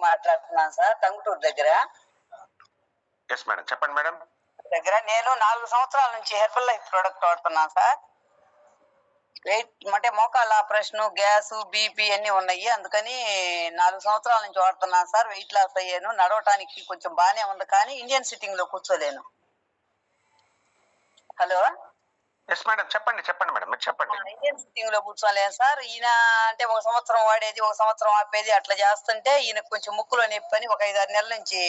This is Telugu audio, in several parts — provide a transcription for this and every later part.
మాట్లాడుతున్నాను సార్, టంగుటూరు దగ్గర. ఎస్ మేడం, చెప్పండి మేడం. నేను 4 సంవత్సరాల నుంచి హెర్బల్ లైఫ్ ప్రోడక్ట్ వాడుతున్నాను సార్. వెయిట్ అంటే మోకాళ్ళ ఆపరేషన్, గ్యాస్, బీపీ అన్ని ఉన్నాయి. అందుకని 4 సంవత్సరాల నుంచి వాడుతున్నాను సార్. వెయిట్ లాస్ అయ్యాను. నడవటానికి కొంచెం బాగానే ఉంది, కానీ ఇండియన్ సిట్టింగ్ లో కూర్చోలేను. హలో, ఎస్ మేడం, చెప్పండి చెప్పండి మేడం, మీరు చెప్పండి. ఇండియన్ సిట్టింగ్ లో కూర్చోలేను సార్. ఈయన అంటే 1 సంవత్సరం వాడేది, 1 సంవత్సరం ఆపేది అట్లా చేస్తుంటే ఈయన కొంచెం ముక్కులో నొప్పి అని ఒక 5-6 నెలల నుంచి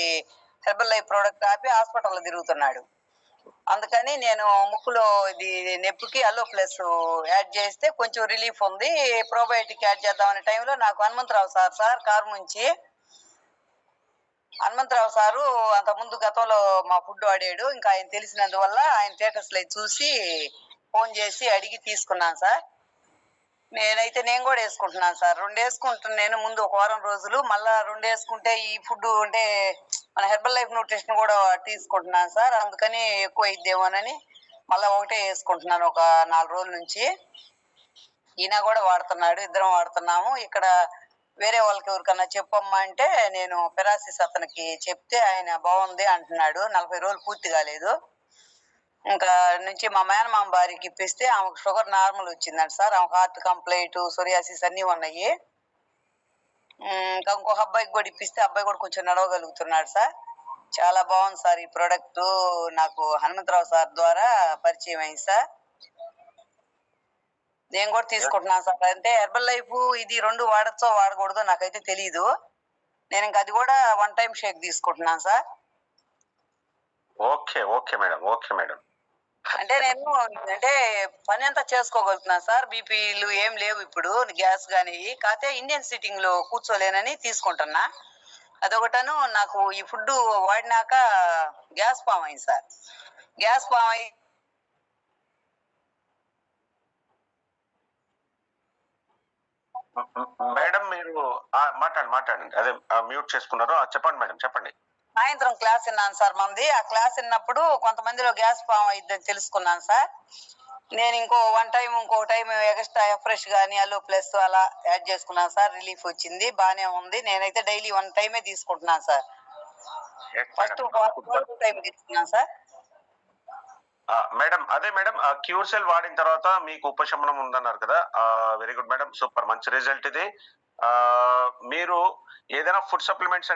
హెర్బల్ లైఫ్ ప్రోడక్ట్ ఆపి హాస్పిటల్లో తిరుగుతున్నాడు. అందుకని నేను ముక్కులో ఇది నొప్పికి అల్లో ప్లస్ యాడ్ చేస్తే కొంచెం రిలీఫ్ ఉంది. ప్రోబయోటిక్ యాడ్ చేద్దామనే టైంలో నాకు హనుమంతరావు సార్ కారు నుంచి హనుమంతరావు సారు అంత ముందు గతంలో మా ఫుడ్ వాడాడు. ఇంకా ఆయన తెలిసినందువల్ల ఆయన స్టేటస్ లో చూసి ఫోన్ చేసి అడిగి తీసుకున్నాను సార్. నేను కూడా వేసుకుంటున్నాను సార్. 2 వేసుకుంటున్నాను ముందు ఒక వారం రోజులు, మళ్ళా 2 వేసుకుంటే ఈ ఫుడ్ అంటే మన హెర్బల్ లైఫ్ న్యూట్రిషన్ కూడా తీసుకుంటున్నాను సార్. అందుకని ఎక్కువ అయిద్దేమోనని మళ్ళీ ఒకటే వేసుకుంటున్నాను ఒక 4 రోజుల నుంచి. ఈయన కూడా వాడుతున్నాడు, ఇద్దరం వాడుతున్నాము. ఇక్కడ వేరే వాళ్ళకి ఎవరికన్నా చెప్పమ్మా అంటే నేను పెరాసిస్ అతనికి చెప్తే ఆయన బాగుంది అంటున్నాడు. 40 రోజులు పూర్తి కాలేదు. ఇంకా నుంచి మా మేనమామ భార్యకి ఇప్పిస్తే ఆమెకు షుగర్ నార్మల్ వచ్చిందంట సార్. ఆమెకు హార్ట్ కంప్లైంట్, సోరియాసిస్ అన్నీ ఉన్నాయి. ఇంకా ఇంకొక అబ్బాయికి కూడా ఇప్పిస్తే అబ్బాయి కూడా కొంచెం నడవగలుగుతున్నాడు సార్. చాలా బాగుంది సార్ ఈ ప్రోడక్ట్. నాకు హనుమంతరావు సార్ ద్వారా పరిచయం అయింది సార్. నేను కూడా తీసుకుంటున్నాను సార్. అంటే హెర్బల్ లైఫ్ ఇది 2 వాడచ్చో వాడకూడదో నాకైతే తెలియదు. నేను ఇంకా అది కూడా 1 టైం షేక్ తీసుకుంటున్నాను sir. Okay okay madam, okay madam. అంటే నేను పని అంతా చేసుకోగలుగుతున్నాను సార్. బీపీలు ఏం లేవు ఇప్పుడు, గ్యాస్ కానీ. కాకపోతే ఇండియన్ సిట్టింగ్ లో కూర్చోలేనని తీసుకుంటున్నా. అదొకటను. నాకు ఈ ఫుడ్ వాడినాక గ్యాస్ ఫామ్ అయింది సార్. గ్యాస్ ఫామ్ అయి మేడం మీరు మాట్లాడండి. అదే మ్యూట్ చేసుకున్నారు, చెప్పండి మేడం, చెప్పండి. సాయంత్రం క్లాస్ విన్నాను సార్ మంది. ఆ క్లాస్ విన్నప్పుడు కొంతమందిలో గ్యాస్ ఫామ్ అయిద్దని తెలుసుకున్నాను సార్. నేను ఇంకో టైం ఎక్స్ట్రా ఫ్రెష్ కానీ అలో ప్లస్ అలా యాడ్ చేసుకున్నాను సార్. రిలీఫ్ వచ్చింది, బానే ఉంది. నేనైతే డైలీ 1 టైమే తీసుకుంటున్నాను సార్. ఫస్ట్ 2 టైం తీసుకున్నాను సార్. మేడం, అదే మేడం, క్యూర్ సెల్ వాడిన తర్వాత మీకు ఉపశమనం ఉందన్నారు కదా. వెరీ గుడ్ మేడం, సూపర్, మంచి రిజల్ట్ ఇది. మీరు ఏదైనా ఫుడ్ సప్లిమెంట్స్